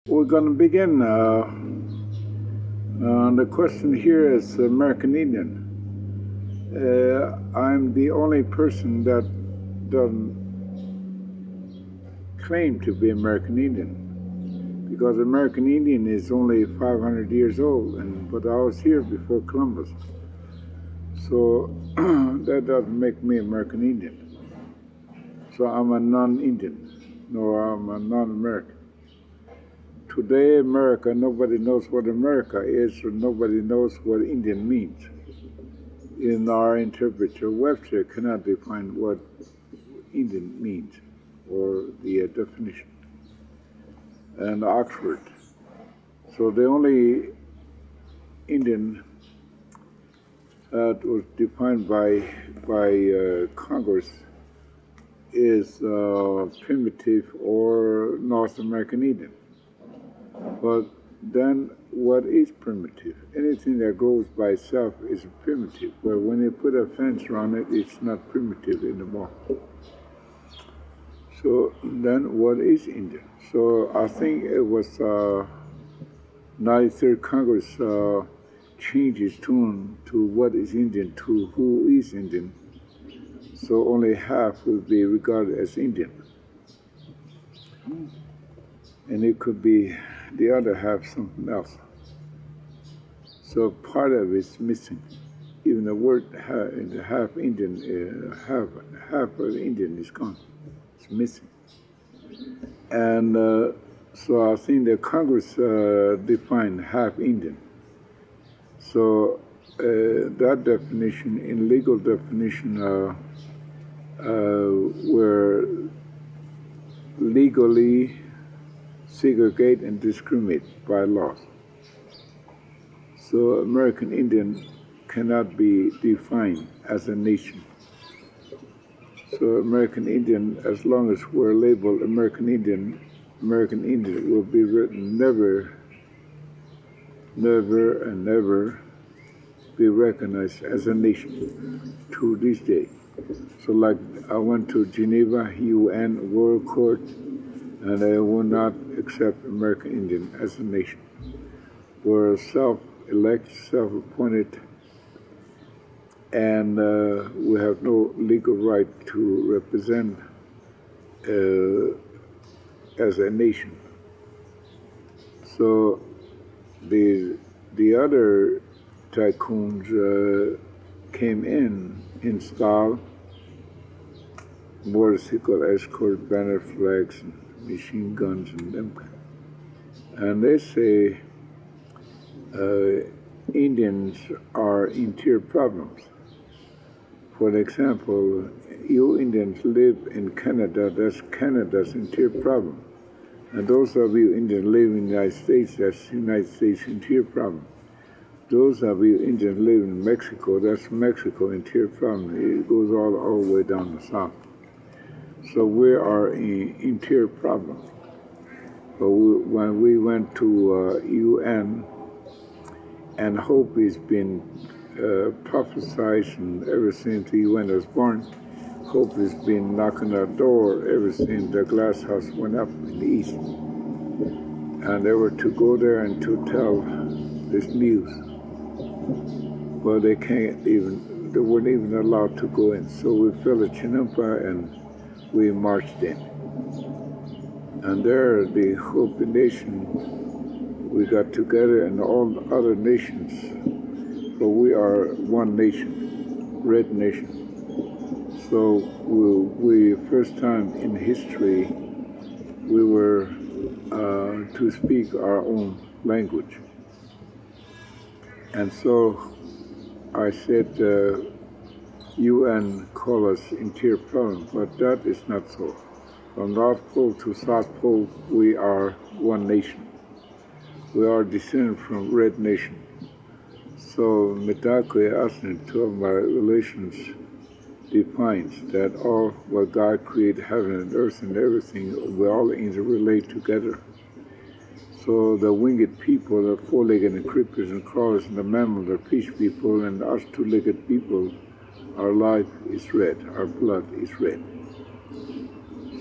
We're going to begin. The question here is American Indian. I'm the only person that doesn't claim to be American Indian, because American Indian is only 500 years old, but I was here before Columbus. So that doesn't make me American Indian. So I'm a non-Indian, nor I'm a non-American. Today, America, nobody knows what America is, or nobody knows what Indian means. In our interpreter, Webster cannot define what Indian means, or the definition, and Oxford. So the only Indian that was defined by Congress is primitive or North American Indian. But then what is primitive? Anything that grows by itself is primitive, but when you put a fence around it, it's not primitive anymore. So then what is Indian? So I think it was 93rd Congress changed its tune to what is Indian to who is Indian. So only half will be regarded as Indian. And it could be the other half something else. So part of it's missing. Even the word half Indian, half of Indian is gone. It's missing. And so I think the Congress defined half Indian. So that definition, in legal definition, were legally segregate and discriminate by law. So American Indian cannot be defined as a nation. So American Indian, as long as we're labeled American Indian will be written never and never be recognized as a nation to this day. So like I went to Geneva, UN, World Court, and they will not accept American Indian as a nation. We're self-elected, self-appointed, and we have no legal right to represent as a nation. So the other tycoons came in style, motorcycle escort, banner flags, and machine guns, and them. And they say Indians are interior problems. For example, you Indians live in Canada, that's Canada's interior problem. And those of you Indians live in the United States, that's the United States interior problem. Those of you Indians live in Mexico, that's Mexico interior problem. It goes all the way down the south. So we are an interior problem. But when we went to UN, and hope has been prophesized, and ever since the UN was born, hope has been knocking our door ever since the glass house went up in the east. And they were to go there and to tell this news. Well, they weren't even allowed to go in. So we fell at Chinampa and we marched in. And there, the Hopi Nation, we got together, and all the other nations, but we are one nation, Red Nation. So we first time in history, we were to speak our own language. And so I said, UN call us interior problem, but that is not so. From North Pole to South Pole, we are one nation. We are descended from Red Nation. So Mitake Asne, two of my relations, defines that all what God created, heaven and earth and everything, we all interrelate together. So the winged people, the four-legged and creepers and crawlers and the mammals, the fish people, and us two-legged people, our life is red, our blood is red.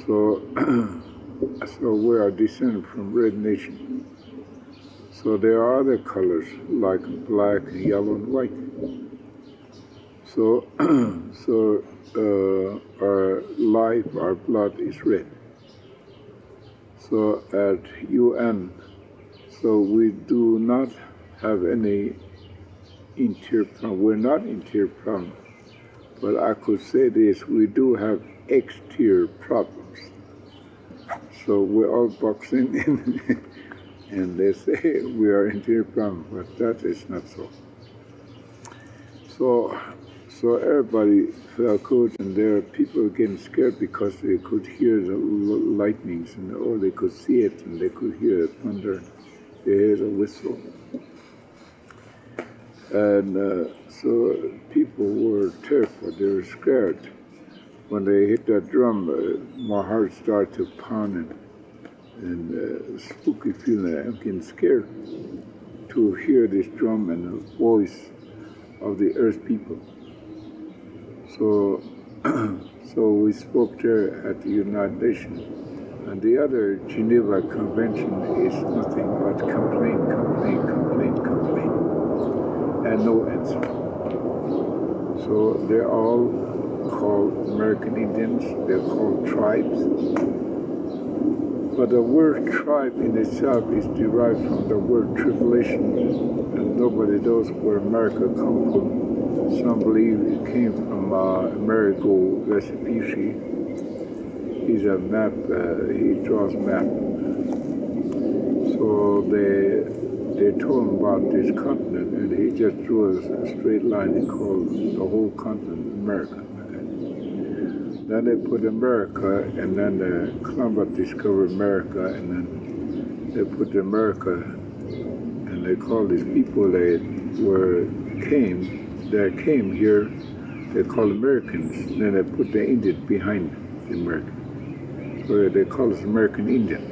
So So we are descended from Red Nation. So there are other colors like black, yellow, and white. So, our life, our blood is red. So at UN, so we do not have any interior problem. We're not interior problem, but I could say this: we do have exterior problems. So we're all boxing in. And they say we are interior problem, but that is not so. So everybody felt good, and there are people getting scared because they could hear the lightnings, or they could see it, and they could hear the thunder, they hear the whistle. And so people were terrified, they were scared. When they hit that drum, my heart started to pound, and spooky feeling. I'm getting scared to hear this drum and the voice of the earth people. So, so we spoke there at the United Nations, and the other Geneva Convention is nothing but complain, and no answer. So they're all called American Indians. They're called tribes. But the word tribe in itself is derived from the word tribulation, and nobody knows where America comes from. Some believe it came from Amerigo Vespucci. He's a map, he draws map. So they told him about this continent, and he just drew a straight line and called the whole continent America. Then they put America, and then Columbus discovered America, and then they put America, and they called these people that came here, they called Americans. Then they put the Indian behind the American. So they call us American Indian.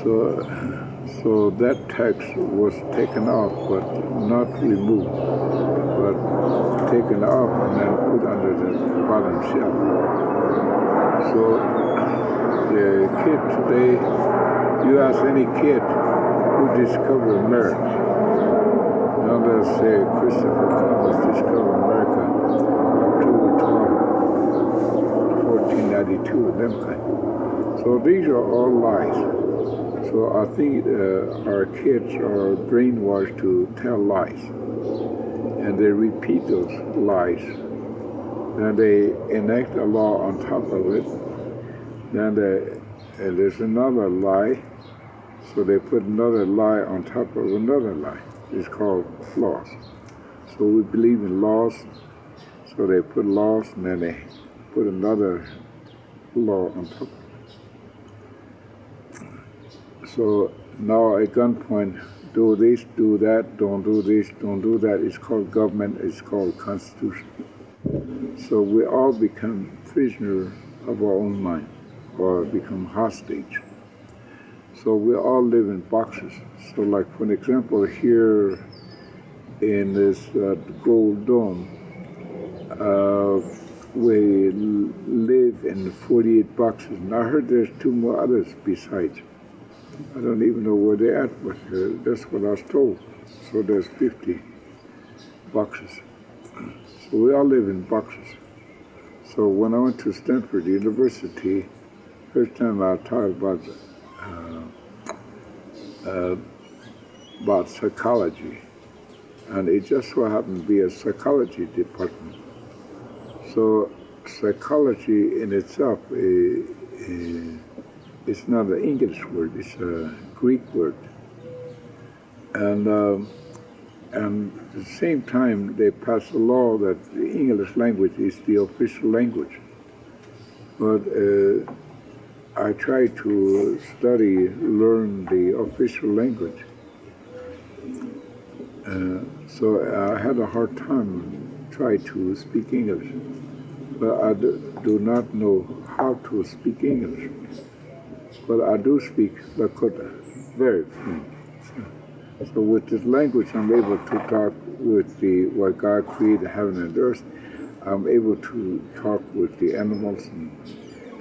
So that text was taken off, but not removed, but taken off and then put under the bottom shelf. So the kid today, you ask any kid who discovered America, now they'll say Christopher Columbus discovered America October 12, 1492, and them kind. So these are all lies. So I think our kids are brainwashed to tell lies, and they repeat those lies. Then they enact a law on top of it. Then there's another lie, so they put another lie on top of another lie. It's called laws. So we believe in laws, so they put laws, and then they put another law on top of it. So now at gunpoint, do this, do that, don't do this, don't do that. It's called government, it's called constitution. So we all become prisoners of our own mind, or become hostage. So we all live in boxes. So like for example, here in this gold dome, we live in 48 boxes. And I heard there's 2 more others besides. I don't even know where they're at, but that's what I was told. So there's 50 boxes. So we all live in boxes. So when I went to Stanford University, first time I taught about psychology, and it just so happened to be a psychology department. So psychology in itself it's not an English word, it's a Greek word. And at the same time, they passed a law that the English language is the official language. But I tried to learn the official language. So I had a hard time trying to speak English. But I do not know how to speak English. But I do speak Lakota very fluent. So with this language, I'm able to talk with what God created heaven and earth. I'm able to talk with the animals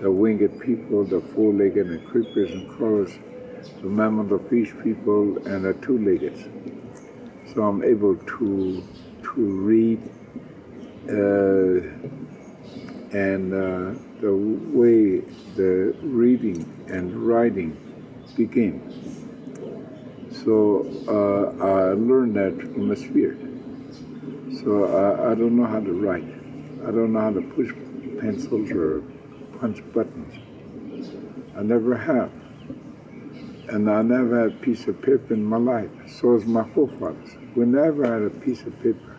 the winged people, the four-legged and creepers and crawlers, the mammal, the fish people, and the two-leggeds. So I'm able to read, and the way the reading and writing began. So I learned that from the Spirit. So I don't know how to write. I don't know how to push pencils or punch buttons. I never have. And I never had a piece of paper in my life. So is my forefathers. We never had a piece of paper.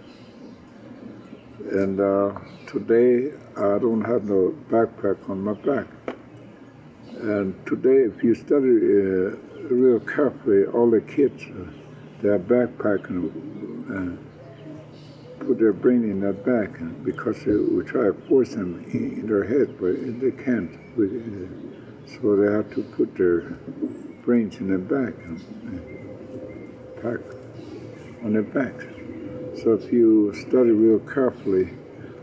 And today, I don't have no backpack on my back. And today, if you study real carefully, all the kids, their backpack and put their brain in their back because we try to force them in their head, but they can't. So they have to put their brains in their back and pack on their backs. So if you study real carefully,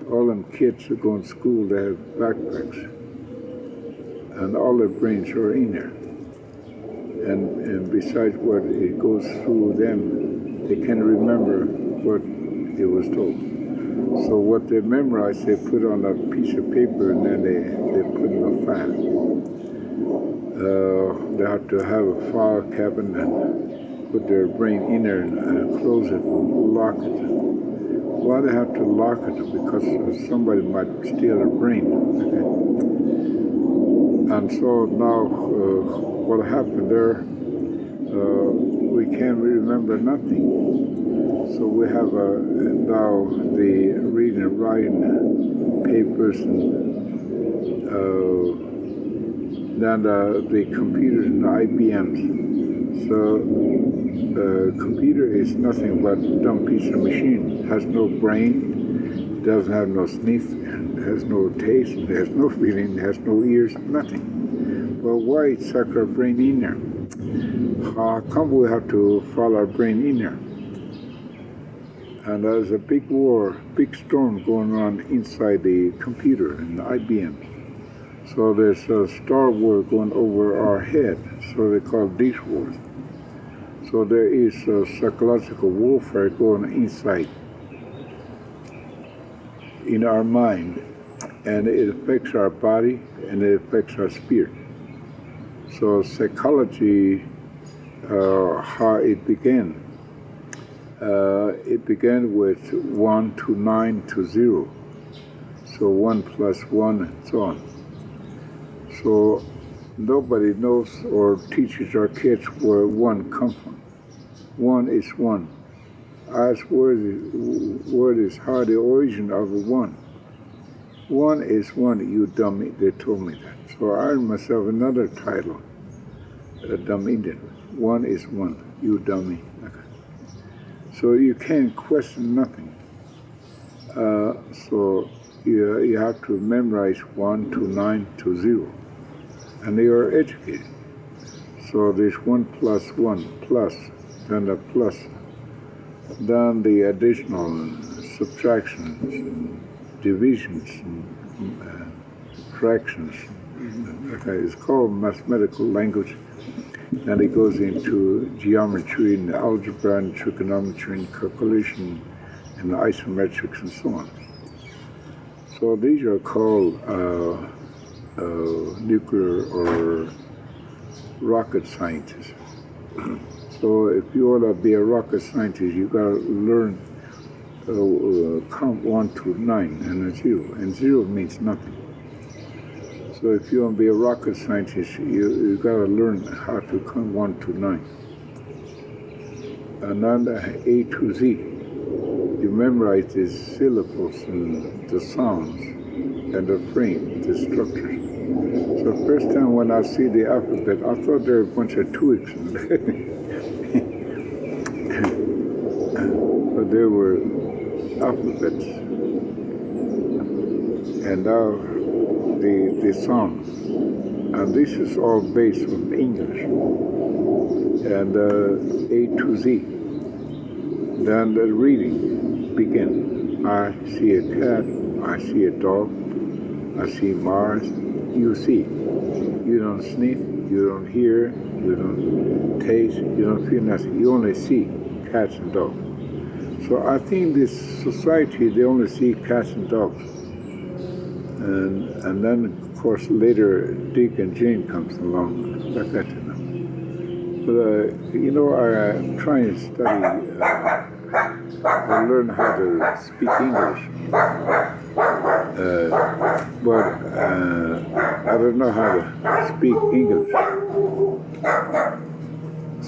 all them kids who go in school, they have backpacks. And all their brains are in there. And besides what it goes through them, they can remember what it was told. So what they memorize, they put on a piece of paper and then they put in a file. They have to have a file cabinet and put their brain in there and close it and lock it. Why they have to lock it? Because somebody might steal their brain. Okay? And so now what happened there, we can't remember nothing. So we have now the reading and writing papers and then the computers and the IBMs. So computer is nothing but a dumb piece of machine. It has no brain, doesn't have no sniff, has no taste, has no feeling, has no ears, nothing. Well, why suck our brain in there? How come we have to follow our brain in there? And there's a big war, big storm going on inside the computer and the IBM. So there's a Star War going over our head, so they call it Death Wars. So there is a psychological warfare going inside in our mind, and it affects our body and it affects our spirit. So psychology, how it began. It began with 1 to 9 to 0. So 1 plus 1 and so on. So nobody knows or teaches our kids where 1 comes from. 1 is 1. I asked word is how the origin of a 1. 1 is 1, you dummy, they told me that. So I earned myself another title, a dumb Indian. 1 is 1, you dummy. Okay. So you can't question nothing. So you have to memorize 1 to 9 to 0. And they are educated. So there's 1 plus 1 plus, then the plus, then the additional subtractions, divisions, fractions. Okay, it's called mathematical language. And it goes into geometry and algebra and trigonometry and calculation and isometrics and so on. So these are called nuclear or rocket scientists. So if you want to be a rocket scientist, you got to learn count 1 to 9 and a 0, and 0 means nothing. So if you want to be a rocket scientist, you got to learn how to count 1 to 9. And then A to Z. You memorize the syllables and the sounds and the frame, the structures. So first time when I see the alphabet, I thought there were a bunch of twigs. But there were alphabets. And now the songs. And this is all based on English. And A to Z. Then the reading begins. I see a cat, I see a dog, I see Mars, you see. You don't sniff, you don't hear, you don't taste, you don't feel nothing. You only see cats and dogs. So I think this society, they only see cats and dogs. And then, of course, later Dick and Jane comes along, like that, you know. But, I try and study and learn how to speak English. But I don't know how to speak English.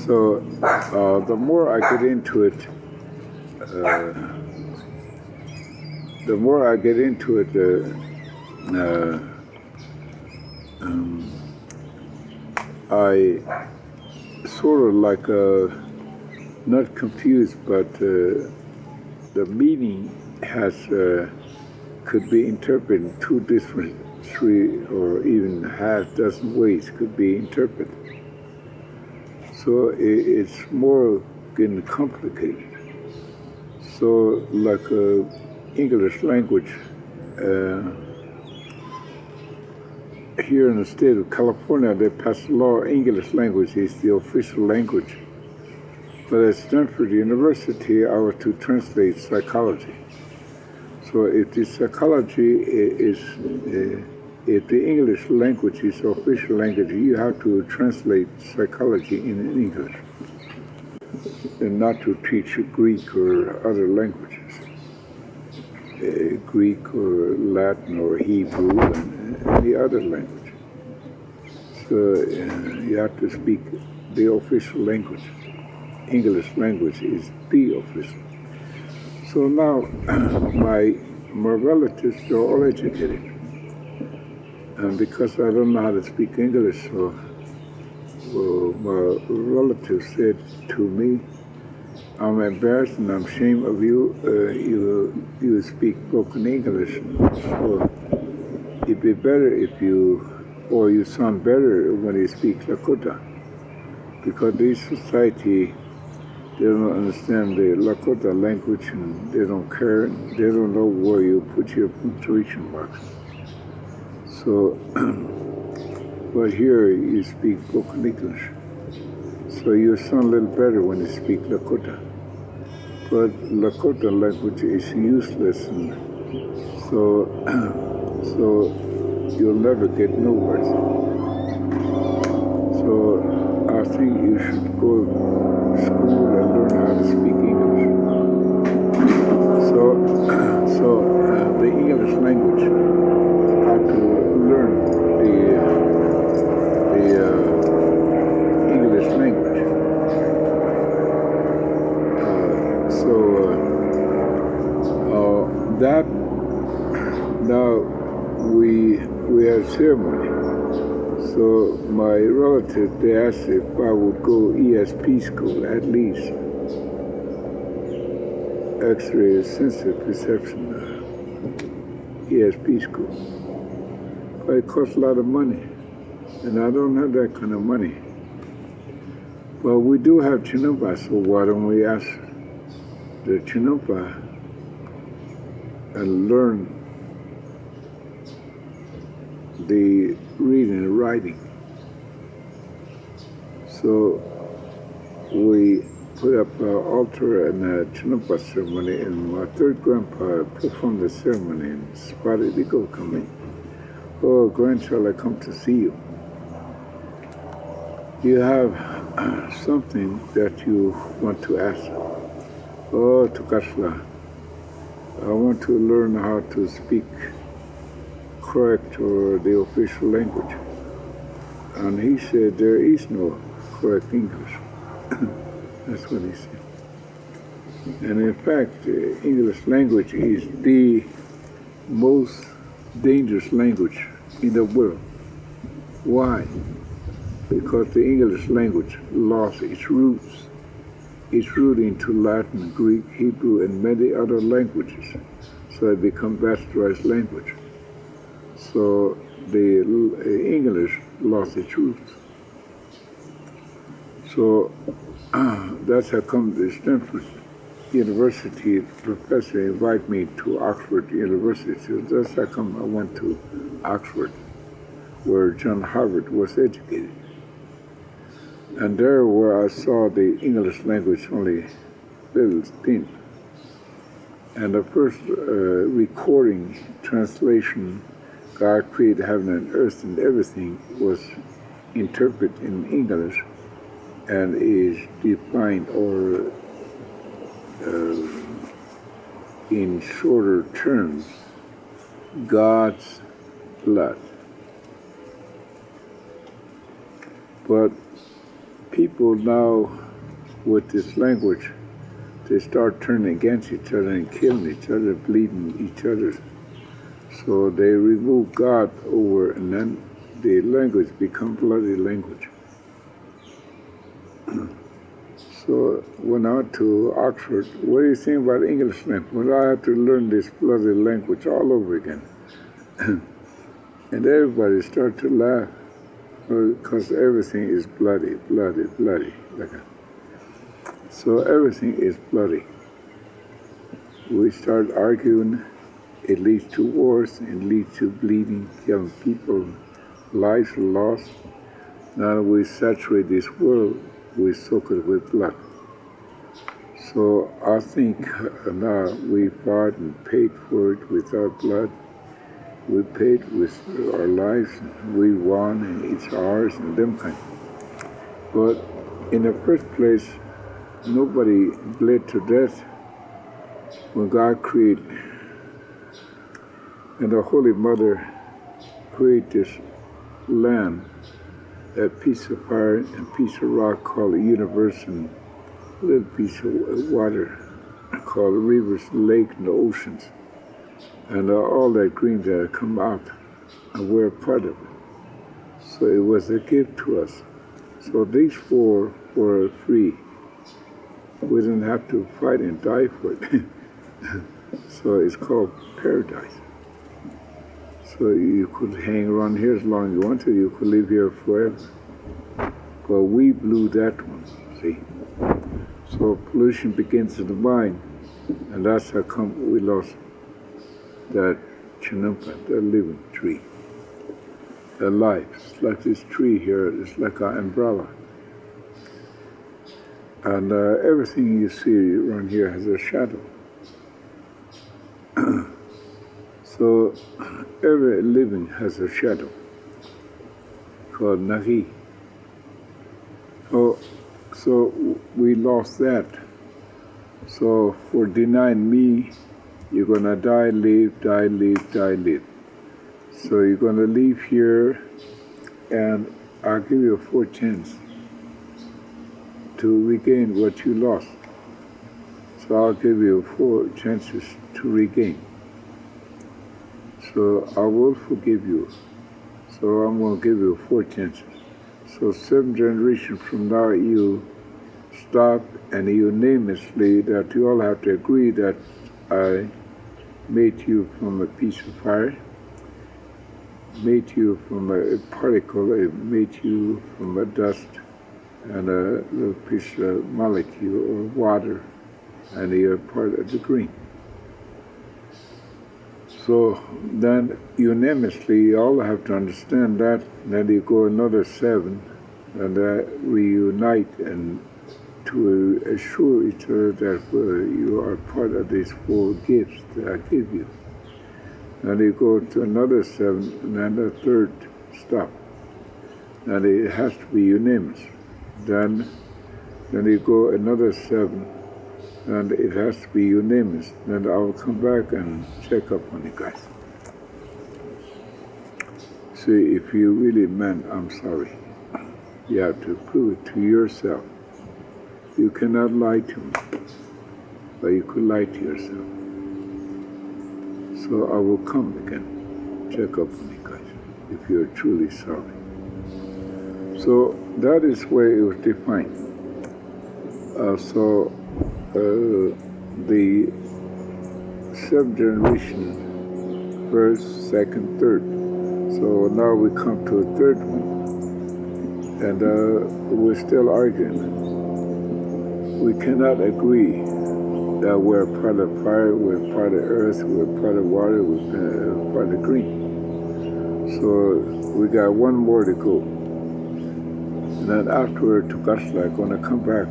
So the more I get into it, I sort of like not confused, but the meaning could be interpreted in two different, three, or even half dozen ways could be interpreted. So it's more getting complicated. So like English language, here in the state of California, they passed a law, English language is the official language. But at Stanford University, I was to translate psychology. So if the psychology if the English language is the official language, you have to translate psychology in English, and not to teach Greek or other languages, Greek or Latin or Hebrew and any other language. So you have to speak the official language. English language is the official. So now my relatives are all educated. And because I don't know how to speak English, so my relatives said to me, I'm embarrassed and I'm ashamed of you. You speak broken English. So it'd be better if you sound better when you speak Lakota. Because this society, they don't understand the Lakota language and they don't care. They don't know where you put your punctuation marks. So, but here you speak broken English. So you sound a little better when you speak Lakota. But Lakota language is useless, and so you'll never get nowhere. So I think you should go to school and learn how to speak English. So the English language, how to learn the English language. That now we had ceremony. So my relative, they asked if I would go ESP school at least, X-ray sensitive perception, ESP school. But it costs a lot of money, and I don't have that kind of money. Well, we do have Chinumpa, so why don't we ask the Chinumpa and learn the reading and writing. So we put up an altar and a Chinumpa ceremony, and my third grandpa performed the ceremony and spotted eagle coming. Oh, grandchild, I come to see you. You have something that you want to ask. Oh, Tukashla, I want to learn how to speak correct or the official language. And he said, there is no correct English. That's what he said. And in fact, the English language is the most dangerous language in the world. Why? Because the English language lost its roots. Its root into Latin, Greek, Hebrew, and many other languages. So it became bastardized language. So the English lost its roots. So that's how come the Stanford University professor invited me to Oxford University. So that's how come I went to Oxford. where John Harvard was educated. And there where I saw the English language only little thin. And the first recording, translation, God created heaven and earth and everything, was interpreted in English and is defined or in shorter terms, God's blood. But people now, with this language, they start turning against each other and killing each other, bleeding each other. So they remove God over, and then the language becomes bloody language. So when I went to Oxford, what do you think about English language? Well, I had to learn this bloody language all over again. And everybody started to laugh because everything is bloody, bloody, bloody. So everything is bloody. We start arguing, it leads to wars, it leads to bleeding, killing people, lives are lost. Now we saturate this world, we soak it with blood. So I think now we fought and paid for it with our blood. We paid with our lives, we won, and it's ours, and them kind. But in the first place, nobody bled to death when God created, and the Holy Mother created this land, a piece of fire and piece of rock called the universe, and a little piece of water called the rivers, the lake, and the oceans. And all that green that had come out, and we're a part of it. So it was a gift to us. So these four were free. We didn't have to fight and die for it. So it's called paradise. So you could hang around here as long as you wanted. You could live here forever. But we blew that one, see. So pollution begins in the mind, and that's how come we lost that chinampa, the living tree. The life, it's like this tree here, it's like an umbrella. And everything you see around here has a shadow. So every living has a shadow called Nahi. So we lost that. So for denying me, you're gonna die, live, die, live, die, live. So you're gonna leave here, and I'll give you a fourth chance to regain what you lost. So I'll give you 4 chances to regain. So I will forgive you. So I'm gonna give you 4 chances. So 7 generations from now, you stop and unanimously that you all have to agree that I made you from a piece of fire, made you from a particle, I made you from a dust and a little piece of molecule or water, and you're part of the green. So then unanimously, you all have to understand that, and then you go another 7, and reunite and to assure each other that you are part of these 4 gifts that I give you. And you go to another 7, and then the 3rd stop. And it has to be unanimous. Then you go another 7, and it has to be unanimous. Then I will come back and check up on you guys. See, if you really meant I'm sorry, you have to prove it to yourself. You cannot lie to me, but you could lie to yourself. So I will come again, check up on you guys, if you're truly sorry. So that is where it was defined. So the 7th generation, 1st, 2nd, 3rd. So now we come to a 3rd one, and we're still arguing. We cannot agree that we're part of fire, we're part of earth, we're part of water, we're part of green. So we got one more to go. And then afterward to God's like gonna come back,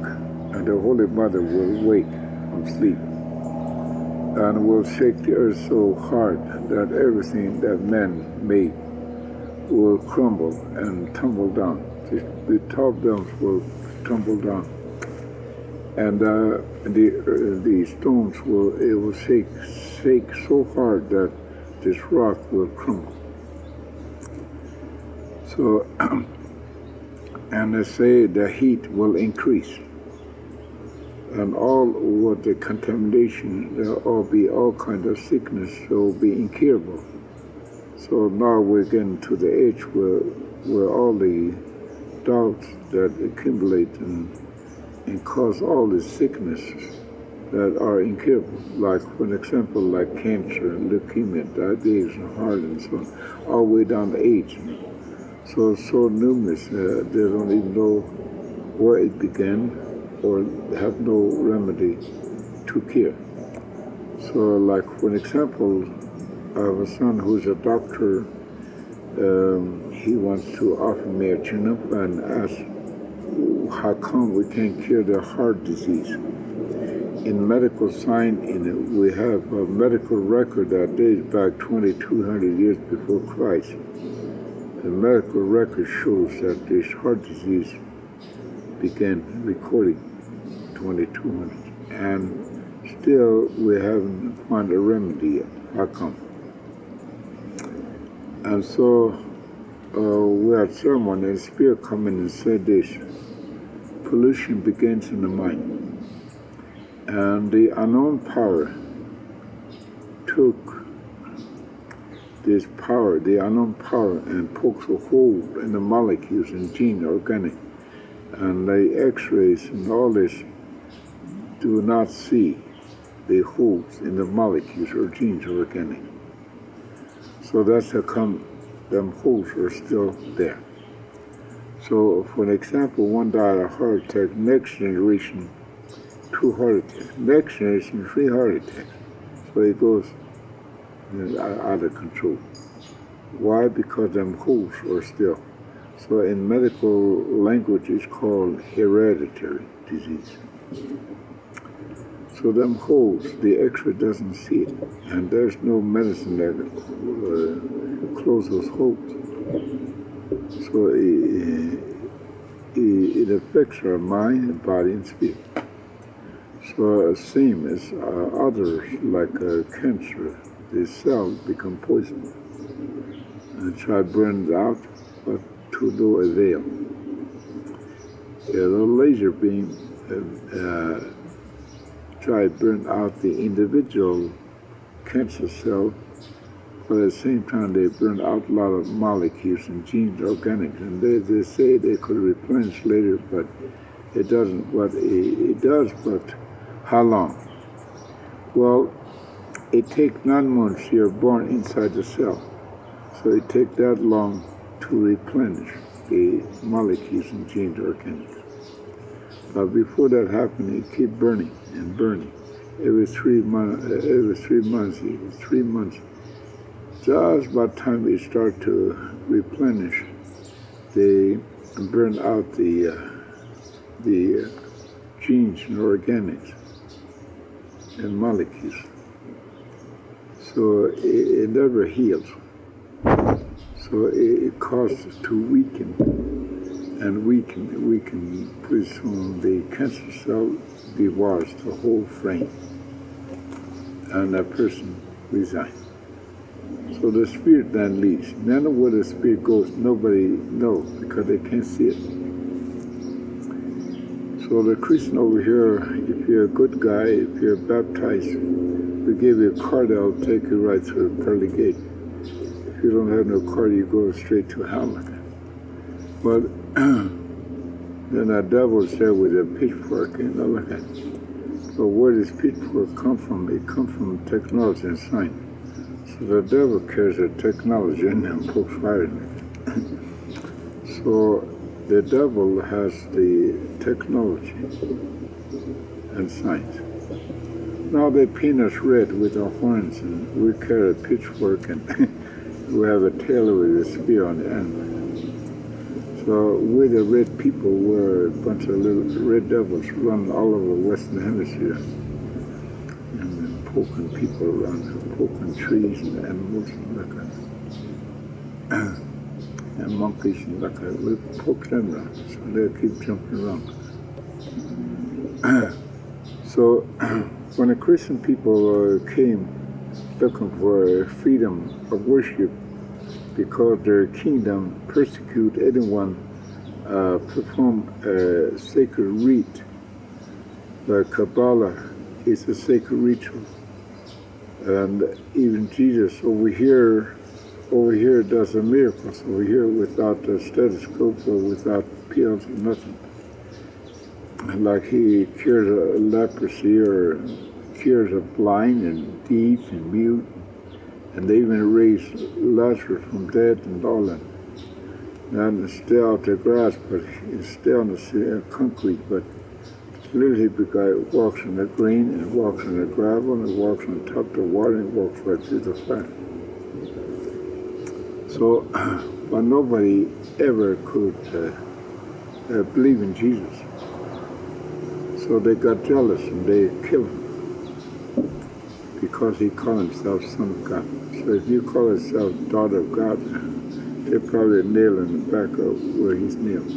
and the Holy Mother will wake from sleep and will shake the earth so hard that everything that man made will crumble and tumble down. The top domes will tumble down, and the stones will shake so hard that this rock will crumble. So, and they say the heat will increase, and all what the contamination, there'll be all kinds of sickness, will be incurable. So now we're getting to the age where all the doubts that accumulate and cause all the sicknesses that are incurable, like for example, like cancer and leukemia, diabetes and heart and so on, all the way down to AIDS. So numerous, they don't even know where it began or have no remedy to cure. So like for example, I have a son who's a doctor. He wants to offer me a tune-up and ask how come we can't cure the heart disease. In medical science, we have a medical record that dates back 2,200 years before Christ. The medical record shows that this heart disease began recording 2,200, and still we haven't found a remedy yet. How come? And so we had someone, a spirit come in and said this: pollution begins in the mind. And the unknown power took this power, the unknown power, and pokes a hole in the molecules in gene organic. And the x-rays and all this do not see the holes in the molecules or genes organic. So that's how come them holes are still there. So for example, one died of heart attack, next generation, 2 heart attacks, next generation, 3 heart attacks. So it goes out of control. Why? Because them holes are still. So in medical language, it's called hereditary disease. So them holes, the x-ray doesn't see it, and there's no medicine that close those holes. So it affects our mind, body, and spirit. So same as others, like cancer, the cells become poisoned and try to burn it out, but to no avail. The laser beam try to burn out the individual cancer cell, but at the same time they burn out a lot of molecules and genes, organics, and they say they could replenish later, but it doesn't. But it does, but how long? Well, it takes 9 months. You're born inside the cell, so it takes that long to replenish the molecules and genes, organics. But before that happened, it keep burning and burning. Every 3 months, just by the time it start to replenish, they burn out the genes and organics and molecules. So it never heals. So it causes to weaken and weaken. Pretty soon the cancer cell devours the whole frame, and that person resigns. So the spirit then leaves. None of where the spirit goes, nobody knows because they can't see it. So the Christian over here, if you're a good guy, if you're baptized, we give you a card that'll take you right through the pearly gate. If you don't have no card, you go straight to hell. But then that devil's there with a pitchfork and look at it. But where does pitchfork come from? It comes from technology and science. So the devil carries the technology and then pokes fire in it. So the devil has the technology and science. Now they paint us red with our horns, and we carry a pitchfork, and who have a tail with a spear on the end. So we the red people were a bunch of little red devils running all over the Western Hemisphere and poking people around, poking trees and animals and and monkeys and we poke them around, so they'll keep jumping around. So when the Christian people came looking for freedom of worship, because their kingdom persecute anyone perform a sacred rite. The Kabbalah is a sacred ritual. And even Jesus over here does the miracles over here without a stethoscope or without pills or nothing. Like he cures a leprosy or cures a blind and deaf and mute. And they even raised Lazarus from dead and all that. And it's still out the grass, but it's still on the concrete. But literally the guy walks on the green and walks on the gravel and walks on top of the water and walks right through the fire. So, but nobody ever could believe in Jesus. So they got jealous and they killed him because he called himself Son of God. So if you call yourself daughter of God, they're probably nailing the back of where he's nailed.